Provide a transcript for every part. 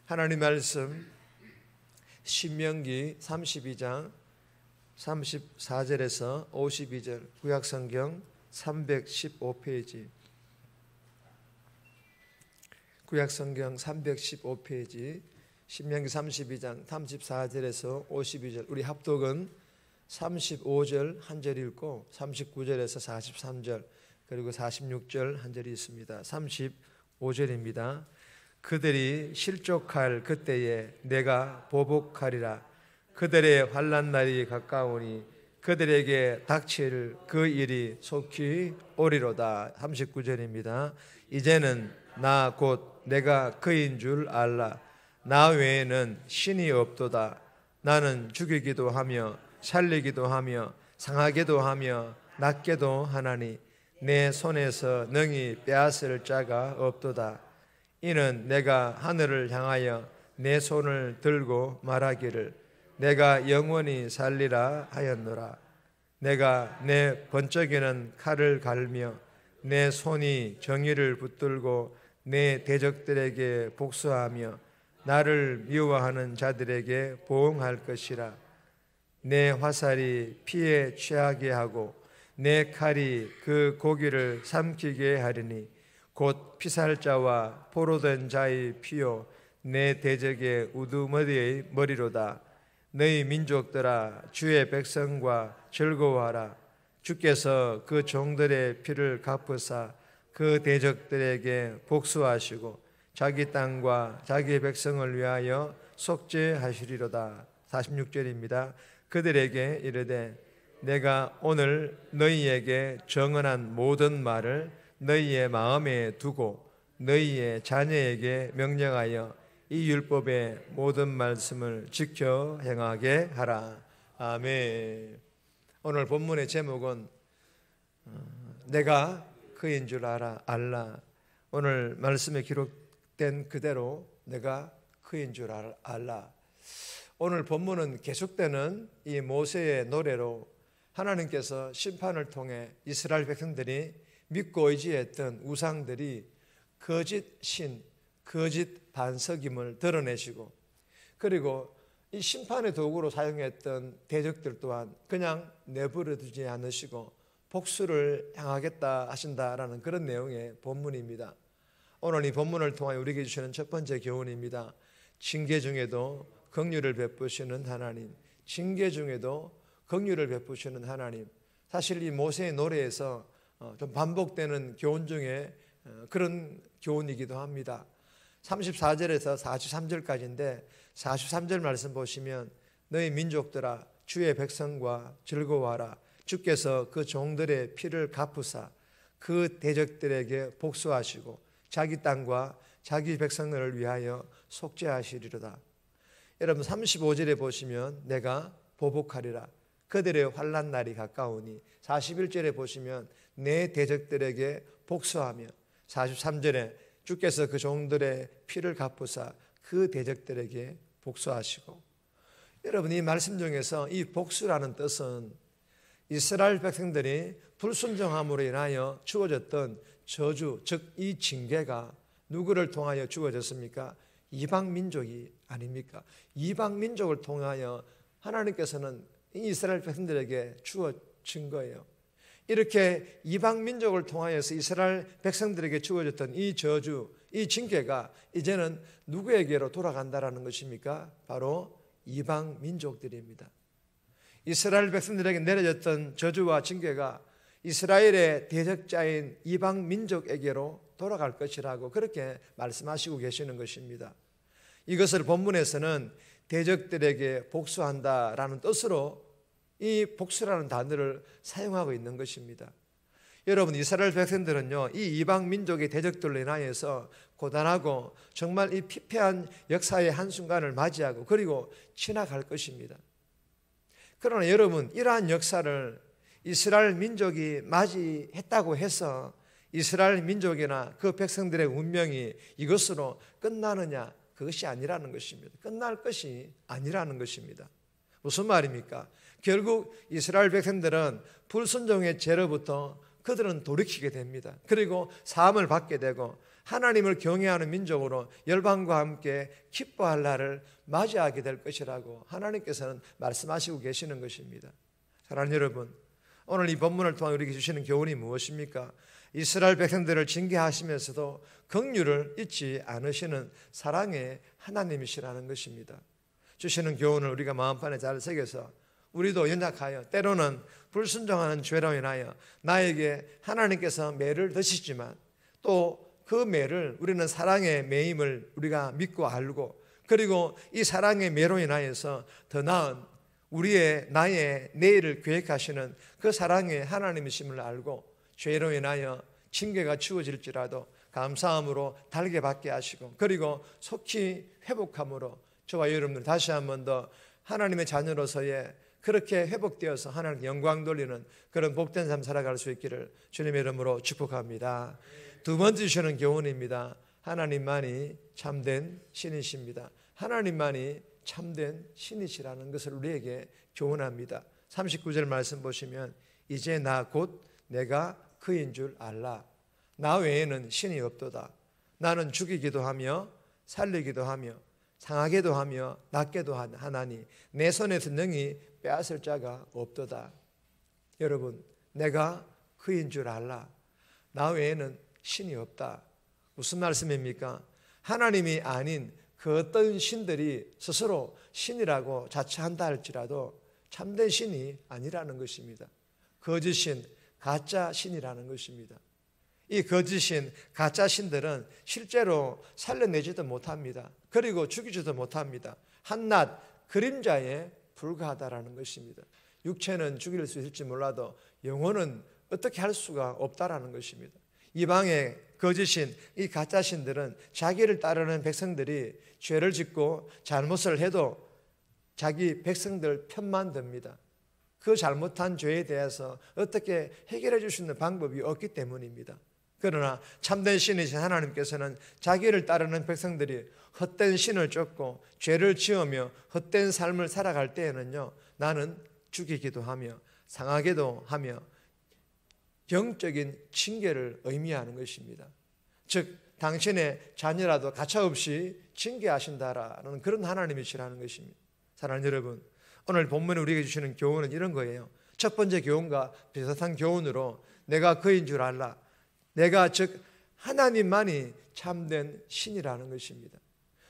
하나님 말씀 신명기 32장 34절에서 52절 구약성경 315페이지 구약성경 315페이지 신명기 32장 34절에서 52절 우리 합독은 35절 한 절 읽고 39절에서 43절 그리고 46절 한 절이 있습니다. 35절입니다. 그들이 실족할 그때에 내가 보복하리라. 그들의 환난 날이 가까우니 그들에게 닥칠 그 일이 속히 오리로다. 39절입니다. 이제는 나 곧 내가 그인 줄 알라. 나 외에는 신이 없도다. 나는 죽이기도 하며 살리기도 하며 상하게도 하며 낫게도 하나니 내 손에서 능히 빼앗을 자가 없도다. 이는 내가 하늘을 향하여 내 손을 들고 말하기를 내가 영원히 살리라 하였노라. 내가 내 번쩍이는 칼을 갈며 내 손이 정의를 붙들고 내 대적들에게 복수하며 나를 미워하는 자들에게 보응할 것이라. 내 화살이 피에 취하게 하고 내 칼이 그 고기를 삼키게 하리니 곧 피살자와 포로된 자의 피요 내 대적의 우두머리의 머리로다. 너희 민족들아 주의 백성과 즐거워하라. 주께서 그 종들의 피를 갚으사 그 대적들에게 복수하시고 자기 땅과 자기 백성을 위하여 속죄하시리로다. 46절입니다. 그들에게 이르되 내가 오늘 너희에게 정언한 모든 말을 너희의 마음에 두고 너희의 자녀에게 명령하여 이 율법의 모든 말씀을 지켜 행하게 하라. 아멘. 오늘 본문의 제목은 내가 그인 줄 알라. 오늘 말씀에 기록된 그대로 내가 그인 줄 알라. 오늘 본문은 계속되는 이 모세의 노래로 하나님께서 심판을 통해 이스라엘 백성들이 믿고 의지했던 우상들이 거짓 신, 거짓 반석임을 드러내시고 그리고 이 심판의 도구로 사용했던 대적들 또한 그냥 내버려 두지 않으시고 복수를 향하겠다 하신다라는 그런 내용의 본문입니다. 오늘 이 본문을 통해 우리에게 주시는 첫 번째 교훈입니다. 징계 중에도 긍휼을 베푸시는 하나님, 징계 중에도 긍휼을 베푸시는 하나님. 사실 이 모세의 노래에서 좀 반복되는 교훈 중에 그런 교훈이기도 합니다. 34절에서 43절까지인데 43절 말씀 보시면 너희 민족들아 주의 백성과 즐거워하라. 주께서 그 종들의 피를 갚으사 그 대적들에게 복수하시고 자기 땅과 자기 백성을 위하여 속죄하시리로다. 여러분 35절에 보시면 내가 보복하리라. 그들의 환난 날이 가까우니 41절에 보시면 내 대적들에게 복수하며 43절에 주께서 그 종들의 피를 갚으사 그 대적들에게 복수하시고 여러분 이 말씀 중에서 이 복수라는 뜻은 이스라엘 백성들이 불순종함으로 인하여 주어졌던 저주 즉 이 징계가 누구를 통하여 주어졌습니까? 이방 민족이 아닙니까? 이방 민족을 통하여 하나님께서는 이스라엘 백성들에게 주어진 거예요. 이렇게 이방 민족을 통하여서 이스라엘 백성들에게 주어졌던 이 저주, 이 징계가 이제는 누구에게로 돌아간다라는 것입니까? 바로 이방 민족들입니다. 이스라엘 백성들에게 내려졌던 저주와 징계가 이스라엘의 대적자인 이방 민족에게로 돌아갈 것이라고 그렇게 말씀하시고 계시는 것입니다. 이것을 본문에서는 대적들에게 복수한다라는 뜻으로 이 복수라는 단어를 사용하고 있는 것입니다. 여러분 이스라엘 백성들은요 이 이방 민족의 대적들로 인하여서 고단하고 정말 이 피폐한 역사의 한순간을 맞이하고 그리고 지나갈 것입니다. 그러나 여러분 이러한 역사를 이스라엘 민족이 맞이했다고 해서 이스라엘 민족이나 그 백성들의 운명이 이것으로 끝나느냐? 그것이 아니라는 것입니다. 끝날 것이 아니라는 것입니다. 무슨 말입니까? 결국 이스라엘 백성들은 불순종의 죄로부터 그들은 돌이키게 됩니다. 그리고 사함을 받게 되고 하나님을 경외하는 민족으로 열방과 함께 기뻐할 날을 맞이하게 될 것이라고 하나님께서는 말씀하시고 계시는 것입니다. 사랑하는 여러분, 오늘 이 본문을 통해 우리에게 주시는 교훈이 무엇입니까? 이스라엘 백성들을 징계하시면서도 긍휼을 잊지 않으시는 사랑의 하나님이시라는 것입니다. 주시는 교훈을 우리가 마음판에 잘 새겨서 우리도 연약하여 때로는 불순종하는 죄로 인하여 나에게 하나님께서 매를 드시지만 또 그 매를 우리는 사랑의 매임을 우리가 믿고 알고, 그리고 이 사랑의 매로 인하여서 더 나은 나의 내일을 계획하시는 그 사랑의 하나님이심을 알고 죄로 인하여 징계가 주어질지라도 감사함으로 달게 받게 하시고, 그리고 속히 회복함으로 저와 여러분들 다시 한 번 더 하나님의 자녀로서의 그렇게 회복되어서 하나님께 영광 돌리는 그런 복된 삶 살아갈 수 있기를 주님의 이름으로 축복합니다. 두 번째 주시는 교훈입니다. 하나님만이 참된 신이십니다. 하나님만이 참된 신이시라는 것을 우리에게 교훈합니다. 39절 말씀 보시면 이제 나 곧 내가 그인 줄 알라. 나 외에는 신이 없도다. 나는 죽이기도 하며 살리기도 하며 상하게도 하며 낫게도 하나니 내 손에서 능히 빼앗을 자가 없도다. 여러분, 내가 그인 줄 알라. 나 외에는 신이 없다. 무슨 말씀입니까? 하나님이 아닌 그 어떤 신들이 스스로 신이라고 자처한다 할지라도 참된 신이 아니라는 것입니다. 거짓신, 가짜 신이라는 것입니다. 이 거짓신, 가짜 신들은 실제로 살려내지도 못합니다. 그리고 죽이지도 못합니다. 한낱 그림자에 불과하다라는 것입니다. 육체는 죽일 수 있을지 몰라도 영혼은 어떻게 할 수가 없다라는 것입니다. 이방의 거짓신, 이 가짜신들은 자기를 따르는 백성들이 죄를 짓고 잘못을 해도 자기 백성들 편만 듭니다. 그 잘못한 죄에 대해서 어떻게 해결해 줄 수 있는 방법이 없기 때문입니다. 그러나 참된 신이신 하나님께서는 자기를 따르는 백성들이 헛된 신을 쫓고 죄를 지으며 헛된 삶을 살아갈 때에는요, 나는 죽이기도 하며 상하게도 하며 영적인 징계를 의미하는 것입니다. 즉 당신의 자녀라도 가차없이 징계하신다라는 그런 하나님이시라는 것입니다. 사랑하는 여러분, 오늘 본문에 우리에게 주시는 교훈은 이런 거예요. 첫 번째 교훈과 비슷한 교훈으로 내가 그인 줄 알라. 내가 즉 하나님만이 참된 신이라는 것입니다.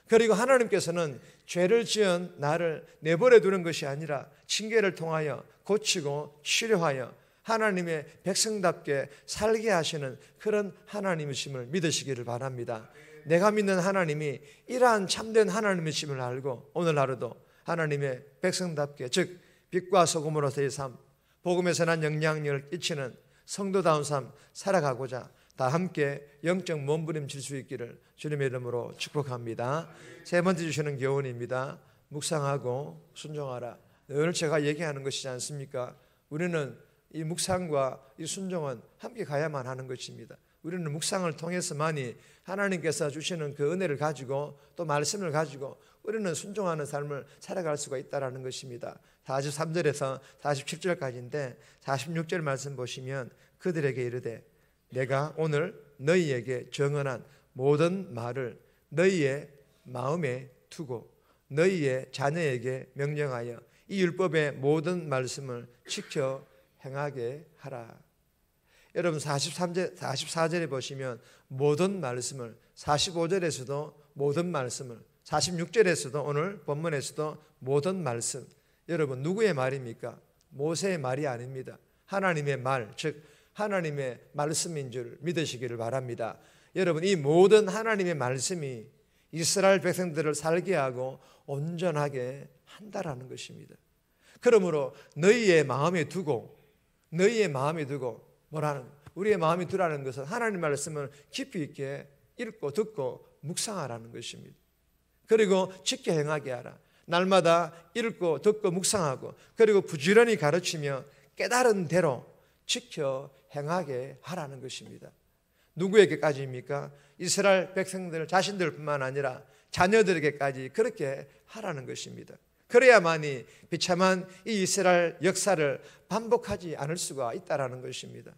그리고 하나님께서는 죄를 지은 나를 내버려 두는 것이 아니라 징계를 통하여 고치고 치료하여 하나님의 백성답게 살게 하시는 그런 하나님이심을 믿으시기를 바랍니다. 내가 믿는 하나님이 이러한 참된 하나님이심을 알고 오늘 하루도 하나님의 백성답게, 즉 빛과 소금으로서의 삶, 복음에서 난 영향력을 끼치는 성도다운 삶 살아가고자 다 함께 영적 몸부림칠 수 있기를 주님의 이름으로 축복합니다. 세 번째 주시는 교훈입니다. 묵상하고 순종하라. 늘 제가 얘기하는 것이지 않습니까? 우리는 이 묵상과 이 순종은 함께 가야만 하는 것입니다. 우리는 묵상을 통해서만이 하나님께서 주시는 그 은혜를 가지고 또 말씀을 가지고 우리는 순종하는 삶을 살아갈 수가 있다는 것입니다. 43절에서 47절까지인데 46절 말씀 보시면 그들에게 이르되 내가 오늘 너희에게 정언한 모든 말을 너희의 마음에 두고 너희의 자녀에게 명령하여 이 율법의 모든 말씀을 지켜 행하게 하라. 여러분 44절에 보시면 모든 말씀을, 45절에서도 모든 말씀을, 46절에서도 오늘 본문에서도 모든 말씀. 여러분 누구의 말입니까? 모세의 말이 아닙니다. 하나님의 말, 즉 하나님의 말씀인 줄 믿으시기를 바랍니다. 여러분 이 모든 하나님의 말씀이 이스라엘 백성들을 살게 하고 온전하게 한다라는 것입니다. 그러므로 너희의 마음에 두고 뭐라는, 우리의 마음에 두라는 것은 하나님 말씀을 깊이 있게 읽고 듣고 묵상하라는 것입니다. 그리고 지켜 행하게 하라. 날마다 읽고 듣고 묵상하고 그리고 부지런히 가르치며 깨달은 대로 지켜 행하게 하라는 것입니다. 누구에게까지입니까? 이스라엘 백성들 자신들뿐만 아니라 자녀들에게까지 그렇게 하라는 것입니다. 그래야만이 비참한 이 이스라엘 역사를 반복하지 않을 수가 있다는 것입니다.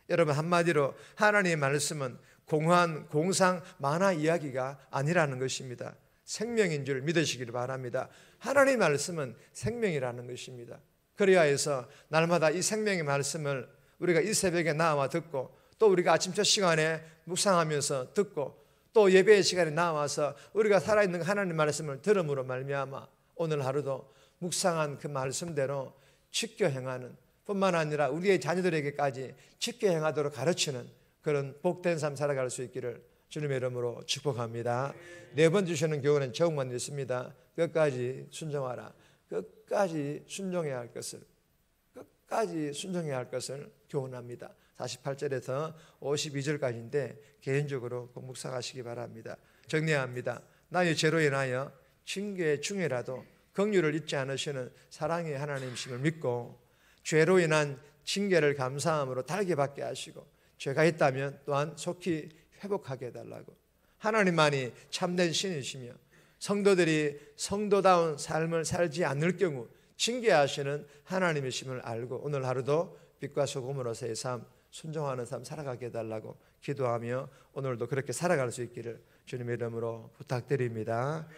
여러분 한마디로 하나님의 말씀은 공허한 공상 만화 이야기가 아니라는 것입니다. 생명인 줄 믿으시기를 바랍니다. 하나님의 말씀은 생명이라는 것입니다. 그래야 해서 날마다 이 생명의 말씀을 우리가 이 새벽에 나와 듣고, 또 우리가 아침 첫 시간에 묵상하면서 듣고, 또 예배의 시간에 나와서 우리가 살아있는 하나님의 말씀을 들음으로 말미암아 오늘 하루도 묵상한 그 말씀대로 지켜 행하는, 뿐만 아니라 우리의 자녀들에게까지 지켜 행하도록 가르치는 그런 복된 삶 살아갈 수 있기를 주님의 이름으로 축복합니다. 네 번 주시는 교훈은 제목만 있습니다. 끝까지 순종하라. 끝까지 순종해야 할 것을, 끝까지 순종해야 할 것을 교훈합니다. 48절에서 52절까지인데 개인적으로 꼭 묵상하시기 바랍니다. 정리합니다. 나의 죄로 인하여 징계 중에라도 긍휼을 잊지 않으시는 사랑의 하나님이심을 믿고, 죄로 인한 징계를 감사함으로 달게 받게 하시고, 죄가 있다면 또한 속히 회복하게 해달라고. 하나님만이 참된 신이시며 성도들이 성도다운 삶을 살지 않을 경우 징계하시는 하나님이심을 알고, 오늘 하루도 빛과 소금으로서의 삶, 순종하는 삶 살아가게 해달라고 기도하며 오늘도 그렇게 살아갈 수 있기를 주님의 이름으로 부탁드립니다.